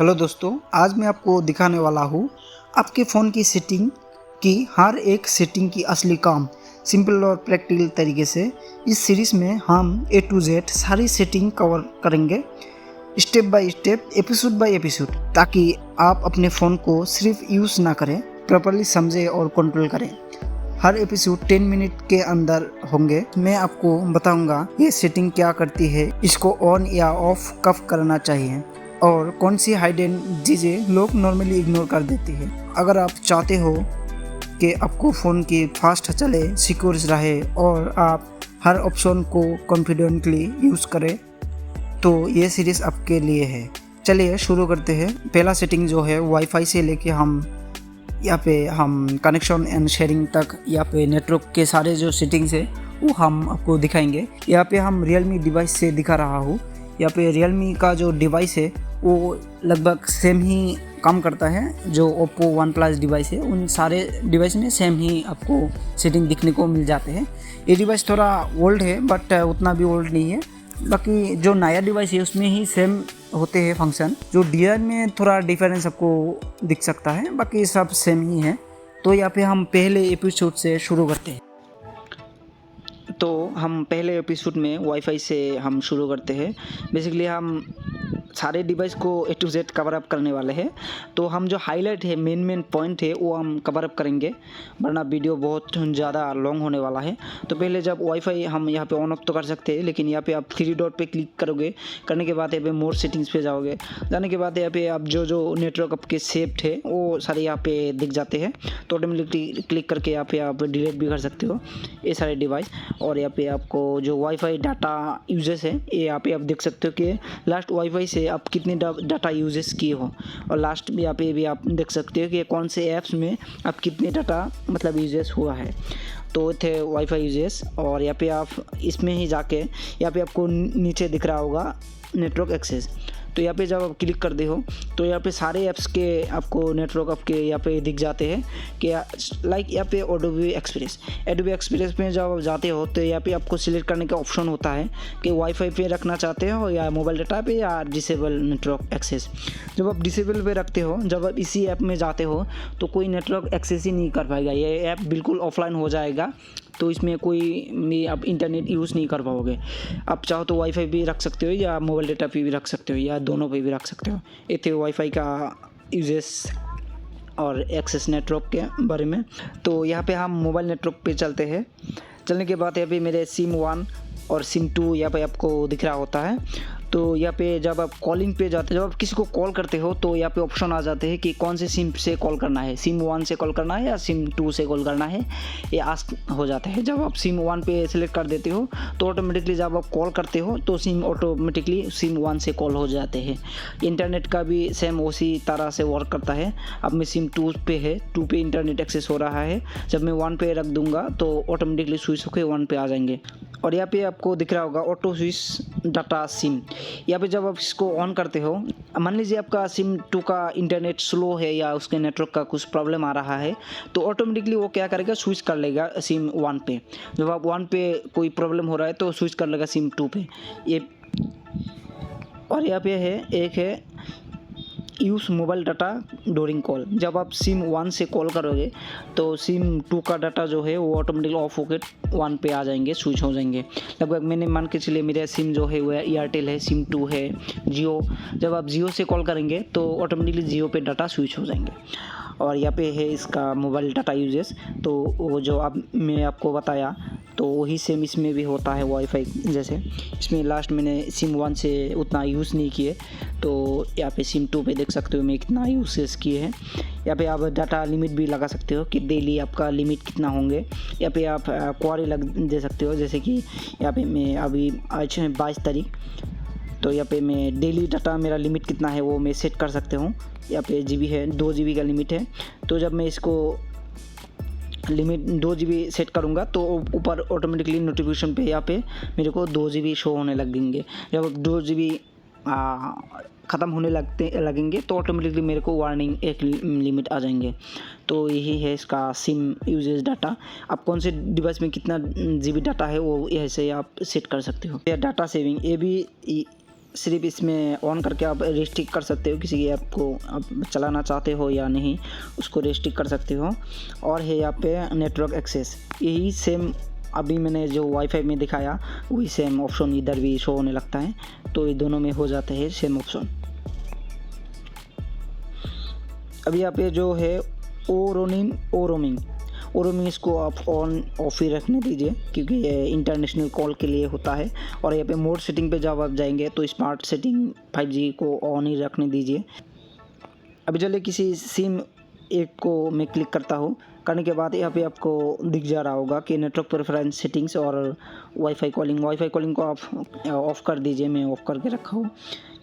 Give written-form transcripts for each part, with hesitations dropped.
Hello दोस्तों, आज मैं आपको दिखाने वाला हूँ आपके फ़ोन की सेटिंग की हर एक सेटिंग की असली काम सिंपल और प्रैक्टिकल तरीके से। इस सीरीज़ में हम A to Z सारी सेटिंग कवर करेंगे step by step, episode by episode, ताकि आप अपने फ़ोन को सिर्फ यूज़ ना करें, प्रॉपर्ली समझें और कंट्रोल करें। हर एपिसोड 10 मिनट के अंदर होंगे। मैं आपको बताऊंगा ये सेटिंग क्या करती है, इसको ऑन या ऑफ कब करना चाहिए और कौन सी हाइडन चीज़ें लोग नॉर्मली इग्नोर कर देती है। अगर आप चाहते हो कि आपको फ़ोन की फास्ट चले, सिक्योर रहे और आप हर ऑप्शन को कॉन्फिडेंटली यूज़ करें, तो ये सीरीज़ आपके लिए है। चलिए शुरू करते हैं। पहला सेटिंग जो है वाईफाई से लेके हम यहाँ पे हम कनेक्शन एंड शेयरिंग तक, यहाँ पे नेटवर्क के सारे जो सेटिंग्स है वो हम आपको दिखाएंगे। यहाँ पे हम रियलमी डिवाइस से दिखा रहा हूँ। यहाँ पे रियलमी का जो डिवाइस है वो लगभग सेम ही काम करता है जो ओप्पो वन प्लस डिवाइस है। उन सारे डिवाइस में सेम ही आपको सेटिंग दिखने को मिल जाते हैं। ये डिवाइस थोड़ा ओल्ड है बट उतना भी ओल्ड नहीं है। बाकी जो नया डिवाइस है उसमें ही सेम होते हैं फंक्शन। जो डिज़ाइन में थोड़ा डिफरेंस आपको दिख सकता है, बाकी सब सेम ही है। तो यहाँ पे हम पहले एपिसोड से शुरू करते हैं। तो हम पहले एपिसोड में वाईफाई से हम शुरू करते हैं। बेसिकली हम सारे डिवाइस को A to Z cover up करने वाले हैं। तो हम जो हाईलाइट है, मेन पॉइंट है, वो हम कवर अप करेंगे, वरना वीडियो बहुत ज़्यादा लॉन्ग होने वाला है। तो पहले जब वाईफाई हम यहाँ पे ऑन ऑफ तो कर सकते हैं, लेकिन यहाँ पे आप 3 डॉट पे क्लिक करोगे। करने के बाद यहाँ पे मोर सेटिंग्स पे जाओगे। जाने के बाद यहाँ पे आप जो नेटवर्क आपके सेव्ड है वो सारे यहाँ पे दिख जाते हैं। तो ऑटोमेटिकली क्लिक करके यहाँ पे आप डिलीट भी कर सकते हो ये सारे डिवाइस। और यहाँ पे आपको जो वाईफाई डाटा यूजेस है ये यहाँ पे आप देख सकते हो कि लास्ट वाईफाई से आप कितने डाटा यूजेस किए हो। और लास्ट भी यहाँ पे भी आप देख सकते हो कि कौन से ऐप्स में आप कितने डाटा मतलब यूजेस हुआ है। तो थे वाईफाई यूजेस। और यहाँ पे आप इसमें ही जाके यहाँ पे आपको नीचे दिख रहा होगा नेटवर्क एक्सेस। तो यहाँ पे जब आप क्लिक करते हो तो यहाँ पे सारे ऐप्स के आपको नेटवर्क आपके यहाँ पे दिख जाते हैं कि लाइक यहाँ पे एडोबी एक्सप्रेस में जब आप जाते हो तो यहाँ पे आपको सिलेक्ट करने का ऑप्शन होता है कि वाईफाई पे रखना चाहते हो या मोबाइल डाटा पे या डिसेबल नेटवर्क एक्सेस। जब आप डिसेबल पे रखते हो, जब आप इसी ऐप में जाते हो तो कोई नेटवर्क एक्सेस ही नहीं कर पाएगा, ये ऐप बिल्कुल ऑफलाइन हो जाएगा। तो इसमें कोई भी आप इंटरनेट यूज़ नहीं कर पाओगे। आप चाहो तो वाईफाई भी रख सकते हो या मोबाइल डाटा पे भी रख सकते हो या दोनों पे भी रख सकते हो। ये थे वाईफाई का यूजेस और एक्सेस नेटवर्क के बारे में। तो यहाँ पे हम मोबाइल नेटवर्क पे चलते हैं। चलने के बाद यहाँ पे मेरे सिम 1 और सिम 2 यहाँ पे आपको दिख रहा होता है। तो यहाँ पे जब आप कॉलिंग पे जाते हो, जब आप किसी को कॉल करते हो तो यहाँ पे ऑप्शन आ जाते हैं कि कौन से सिम से कॉल करना है, सिम 1 से कॉल करना है या सिम 2 से कॉल करना है, ये आस्क हो जाता है। जब आप सिम 1 पे सिलेक्ट कर देते हो तो ऑटोमेटिकली जब आप कॉल करते हो तो सिम ऑटोमेटिकली सिम 1 से कॉल हो जाते हैं। इंटरनेट का भी सेम उसी तरह से वर्क करता है। अब मैं सिम 2 पे है, 2 पे इंटरनेट एक्सेस हो रहा है। जब मैं 1 पे रख दूँगा तो ऑटोमेटिकली स्विच होकर 1 पे आ जाएंगे। और यहाँ पे आपको दिख रहा होगा ऑटो स्विच डाटा सिम। यहाँ पे जब आप इसको ऑन करते हो, मान लीजिए आपका सिम 2 का इंटरनेट स्लो है या उसके नेटवर्क का कुछ प्रॉब्लम आ रहा है, तो ऑटोमेटिकली वो क्या करेगा, स्विच कर लेगा सिम 1 पे। जब आप 1 पे कोई प्रॉब्लम हो रहा है तो स्विच कर लेगा सिम 2 पे ये। और यहाँ पे है एक है use mobile data during call. जब आप सिम 1 से कॉल करोगे तो सिम 2 का डाटा जो है वो ऑटोमेटिकली ऑफ होकर 1 पे आ जाएंगे, स्विच हो जाएंगे। लगभग मैंने मान के चलिए मेरा सिम जो है वो एयरटेल है, सिम 2 है जियो। जब आप जियो से कॉल करेंगे तो ऑटोमेटिकली जियो पे डाटा स्विच हो जाएंगे। और यहाँ पे है इसका मोबाइल डाटा यूजेस। तो वो जो अब मैं आपको बताया तो वही सेम इसमें भी होता है वाईफाई जैसे। इसमें लास्ट मैंने सिम 1 से उतना यूज़ नहीं किए, तो यहाँ पे सिम 2 पे देख सकते हो मैं कितना यूसेस किए हैं। यहाँ पे आप डाटा लिमिट भी लगा सकते हो कि डेली आपका लिमिट कितना होंगे। यहाँ पे आप क्वारी लग दे सकते हो, जैसे कि यहाँ पे मैं अभी आज 22 तारीख, तो यहाँ पे मैं डेली डाटा मेरा लिमिट कितना है वो मैं सेट कर सकते हूँ। यहाँ पे GB है, 2 GB का लिमिट है। तो जब मैं इसको लिमिट 2 GB सेट करूँगा तो ऊपर ऑटोमेटिकली नोटिफिकेशन पे यहाँ पे मेरे को 2 GB शो होने लगेंगे। जब 2 GB ख़त्म होने लगेंगे तो ऑटोमेटिकली मेरे को वार्निंग एक लिमिट आ जाएंगे। तो यही है इसका सिम यूजेज डाटा। आप कौन से डिवाइस में कितना GB डाटा है वो ऐसे आप सेट कर सकते हो। या डाटा सेविंग, ये भी सिर्फ इसमें ऑन करके आप रिस्ट्रिक्ट कर सकते हो, किसी ऐप को आप चलाना चाहते हो या नहीं उसको रिस्ट्रिक्ट कर सकते हो। और है यहाँ पे नेटवर्क एक्सेस, यही सेम अभी मैंने जो वाईफाई में दिखाया वही सेम ऑप्शन इधर भी शो होने लगता है, तो ये दोनों में हो जाते हैं सेम ऑप्शन। अभी यहाँ पे जो है ओ रोमिंग इसको आप ऑन ऑफ ही रखने दीजिए, क्योंकि ये इंटरनेशनल कॉल के लिए होता है। और यहाँ पे मोड सेटिंग पे जब आप जाएंगे तो स्मार्ट सेटिंग 5G को ऑन ही रखने दीजिए। अभी चलिए किसी सिम एक को मैं क्लिक करता हूँ, करने के बाद यहाँ पे आपको दिख जा रहा होगा कि नेटवर्क प्रेफरेंस सेटिंग्स और वाईफाई कॉलिंग को आप ऑफ़ कर दीजिए। मैं ऑफ़ करके रखा हूँ।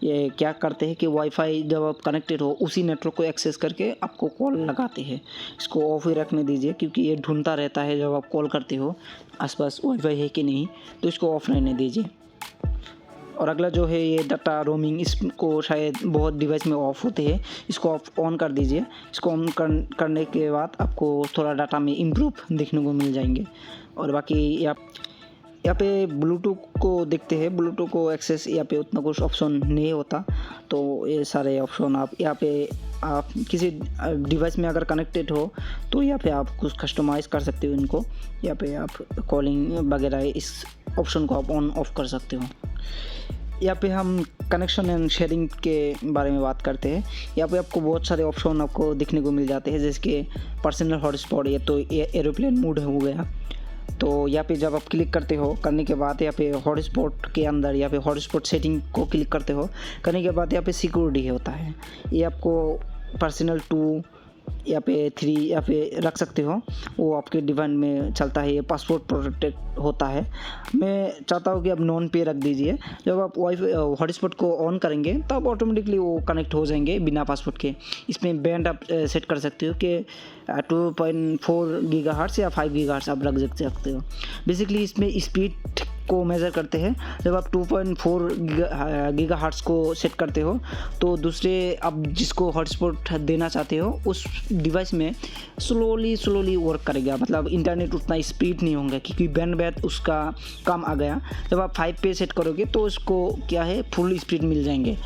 ये क्या करते हैं कि वाईफाई जब आप कनेक्टेड हो उसी नेटवर्क को एक्सेस करके आपको कॉल लगाते हैं। इसको ऑफ़ ही रखने दीजिए, क्योंकि ये ढूंढता रहता है जब आप कॉल करते हो आसपास वाईफाई है कि नहीं, तो इसको ऑफ़ रहने दीजिए। और अगला जो है ये डाटा रोमिंग, इसको शायद बहुत डिवाइस में ऑफ होते हैं, इसको आप ऑन कर दीजिए। इसको ऑन करने के बाद आपको थोड़ा डाटा में इम्प्रूव देखने को मिल जाएंगे। और बाकी यहाँ पे ब्लूटूथ को देखते हैं, ब्लूटूथ को एक्सेस यहाँ पे उतना कुछ ऑप्शन नहीं होता, तो ये सारे ऑप्शन आप यहाँ पे आप किसी डिवाइस में अगर कनेक्टेड हो तो यहाँ पे आप कुछ कस्टमाइज़ कर सकते हो इनको। यहाँ पे आप कॉलिंग वगैरह इस ऑप्शन को आप ऑन ऑफ कर सकते हो। यहाँ पे हम कनेक्शन एंड शेयरिंग के बारे में बात करते हैं। यहाँ पे आपको बहुत सारे ऑप्शन आपको दिखने को मिल जाते हैं, जैसे कि पर्सनल हॉटस्पॉट, ये तो एरोप्लेन मोड हो गया। तो यहाँ पे जब आप क्लिक करते हो, करने के बाद यहाँ पे हॉटस्पॉट के अंदर यहाँ पे हॉटस्पॉट सेटिंग को क्लिक करते हो, करने के बाद यहाँ पे सिक्योरिटी होता है। ये आपको पर्सनल 2 यहाँ पे 3 यहाँ पे रख सकते हो, वो आपके डिवाइस में चलता है। ये पासवर्ड प्रोटेक्ट होता है। मैं चाहता हूँ कि आप नॉन पे रख दीजिए। जब आप वाईफाई हॉटस्पॉट को ऑन करेंगे तब ऑटोमेटिकली वो कनेक्ट हो जाएंगे बिना पासवर्ड के। इसमें बैंड आप सेट कर सकते हो कि 2.4 गीगाहर्ट्ज़ या 5 गीगाहर्ट्ज़ आप रख सकते हो। बेसिकली इसमें स्पीड को मेज़र करते हैं। जब आप 2.4 गीगाहर्ट्ज़ को सेट करते हो तो दूसरे आप जिसको हॉटस्पॉट देना चाहते हो उस डिवाइस में स्लोली वर्क करेगा, मतलब इंटरनेट उतना स्पीड नहीं होगा, क्योंकि बैंडविड्थ उसका कम आ गया। जब आप 5 पे सेट करोगे तो इसको क्या है फुल स्पीड मिल जाएंगे।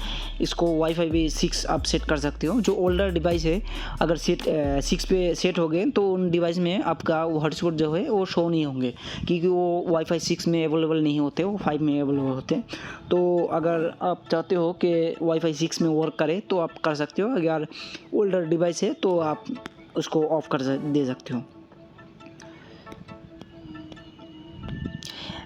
इसको वाईफाई भी 6 आप सेट कर सकते हो। जो ओल्डर डिवाइस है अगर 6 पे सेट हो गए तो उन डिवाइस में आपका वो हॉटस्पॉट जो है वो शो नहीं होंगे, क्योंकि वो वाईफाई 6 में अवेलेबल नहीं होते, वो 5 में अवेलेबल होते हैं। तो अगर आप चाहते हो कि वाईफाई 6 में वर्क करे तो आप कर सकते हो। अगर ओल्डर डिवाइस है तो आप उसको ऑफ कर दे सकते हो।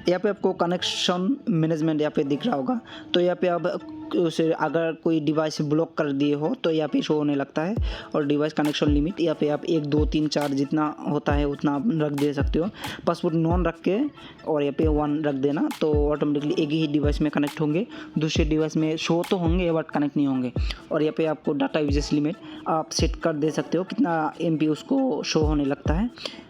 यहाँ पे आपको कनेक्शन मैनेजमेंट यहाँ पे दिख रहा होगा, तो यहाँ पे आप उसे अगर कोई डिवाइस ब्लॉक कर दिए हो तो यहाँ पे शो होने लगता है। और डिवाइस कनेक्शन लिमिट यहाँ पे आप 1 2 3 4 जितना होता है उतना आप रख दे सकते हो। पासवर्ड नॉन रख के और यहाँ पे 1 रख देना, तो ऑटोमेटिकली एक ही डिवाइस में कनेक्ट होंगे, दूसरे डिवाइस में शो तो होंगे बट कनेक्ट नहीं होंगे। और यहाँ पे आपको डाटा यूजेस लिमिट आप सेट कर दे सकते हो, कितना MB उसको शो होने लगता है।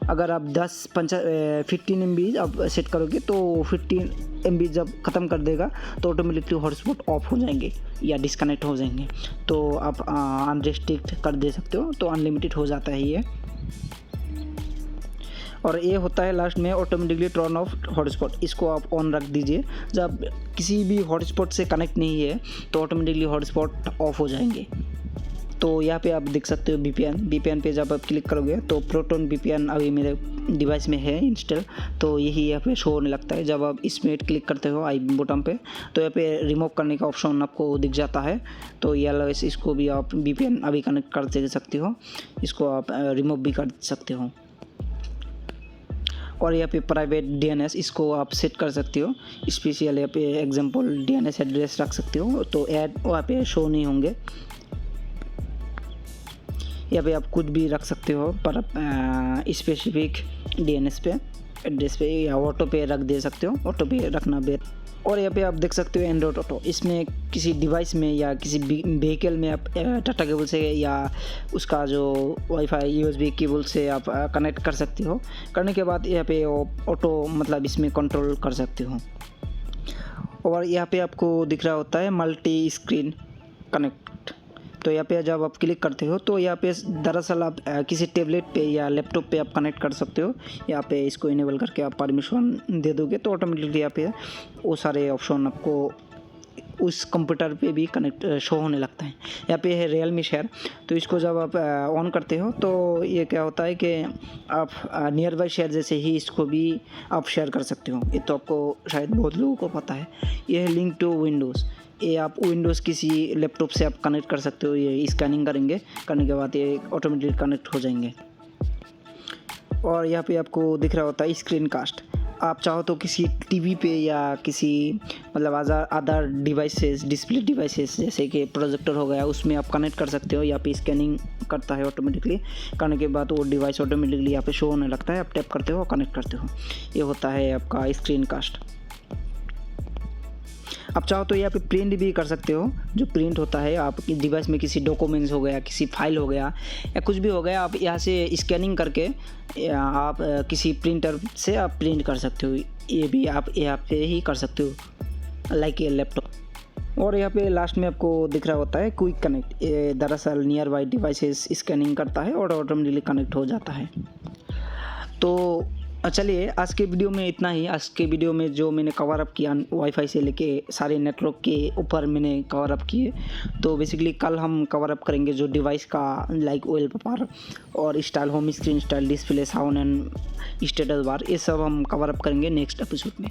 अगर आप 15 MB आप सेट करोगे तो 15 MB जब ख़त्म कर देगा तो ऑटोमेटिकली हॉटस्पॉट ऑफ हो जाएंगे या डिस्कनेक्ट हो जाएंगे। तो आप अनरिस्ट्रिक्ट कर दे सकते हो, तो अनलिमिटेड हो जाता है ये। और ये होता है लास्ट में ऑटोमेटिकली टर्न ऑफ हॉटस्पॉट, इसको आप ऑन रख दीजिए। जब किसी भी हॉटस्पॉट से कनेक्ट नहीं है तो ऑटोमेटिकली हॉटस्पॉट ऑफ हो जाएंगे। तो यहाँ पे आप देख सकते हो VPN पे जब आप क्लिक करोगे तो प्रोटोन VPN अभी मेरे डिवाइस में है इंस्टॉल, तो यही यहाँ पे शो होने लगता है। जब आप इसमें क्लिक करते हो आई बटन पे तो यहाँ पे रिमूव करने का ऑप्शन आपको दिख जाता है। तो ये इसको भी आप VPN अभी कनेक्ट कर दे सकते हो, इसको आप रिमूव भी कर सकते हो। और यहाँ पे प्राइवेट DNS इसको आप सेट कर सकते हो। स्पेशल यहाँ पे एग्जांपल DNS एड्रेस रख सकते हो, तो ऐड वहाँ पे शो नहीं होंगे। यहाँ पे आप कुछ भी रख सकते हो पर स्पेसिफिक DNS पे एड्रेस पे या ऑटो पे रख दे सकते हो, ऑटो पे रखना बेहतर। और यहाँ पे आप देख सकते हो एंड्रॉयड ऑटो, इसमें किसी डिवाइस में या किसी व्हीकल में आप टाटा केबल से या उसका जो वाईफाई USB केबल से आप कनेक्ट कर सकते हो। करने के बाद यहाँ पे ऑटो मतलब इसमें कंट्रोल कर सकते हो। और यहाँ पे आपको दिख रहा होता है मल्टी स्क्रीन कनेक्ट, तो यहाँ पे जब आप क्लिक करते हो तो यहाँ पे दरअसल आप किसी टेबलेट पे या लैपटॉप पे आप कनेक्ट कर सकते हो। यहाँ पे इसको इनेबल करके आप परमिशन दे दोगे तो ऑटोमेटिकली यहाँ पे वो सारे ऑप्शन आपको उस कंप्यूटर पे भी कनेक्ट शो होने लगता है। यहाँ पे है रियलमी शेयर, तो इसको जब आप ऑन करते हो तो ये क्या होता है कि आप नियर बाई शेयर जैसे ही इसको भी आप शेयर कर सकते हो। ये तो आपको शायद बहुत लोगों को पता है। ये है लिंक टू विंडोज़, ये आप विंडोज़ किसी लैपटॉप से आप कनेक्ट कर सकते हो। ये स्कैनिंग करेंगे, करने के बाद ये ऑटोमेटिक कनेक्ट हो जाएंगे। और यहाँ पे आपको दिख रहा होता है स्क्रीन कास्ट। आप चाहो तो किसी टीवी पे या किसी मतलब अदर डिवाइसेस, डिस्प्ले डिवाइसेस जैसे कि प्रोजेक्टर हो गया, उसमें आप कनेक्ट कर सकते हो। यहाँ पे स्कैनिंग करता है ऑटोमेटिकली, करने के बाद वो डिवाइस ऑटोमेटिकली यहाँ पे शो होने लगता है। आप टैप करते हो, कनेक्ट करते हो। ये होता है आपका स्क्रीन कास्ट। आप चाहो तो यहाँ पे प्रिंट भी कर सकते हो। जो प्रिंट होता है आपकी डिवाइस में, किसी डॉक्यूमेंट्स हो गया, किसी फाइल हो गया या कुछ भी हो गया, आप यहाँ से स्कैनिंग करके आप किसी प्रिंटर से आप प्रिंट कर सकते हो। ये भी आप यहाँ पे ही कर सकते हो, लाइक ये लैपटॉप। और यहाँ पे लास्ट में आपको दिख रहा होता है क्विक कनेक्ट। ये दरअसल नियर बाई डिवाइसेस स्कैनिंग करता है और ऑटोमेटिकली कनेक्ट हो जाता है। तो चलिए आज के वीडियो में इतना ही। आज के वीडियो में जो मैंने कवर अप किया वाईफाई से लेके सारे नेटवर्क के ऊपर मैंने कवर अप किए। तो बेसिकली कल हम कवर अप करेंगे जो डिवाइस का लाइक वॉलपेपर और style, home screen style, display, sound and status bar, ये सब हम कवर अप करेंगे नेक्स्ट एपिसोड में।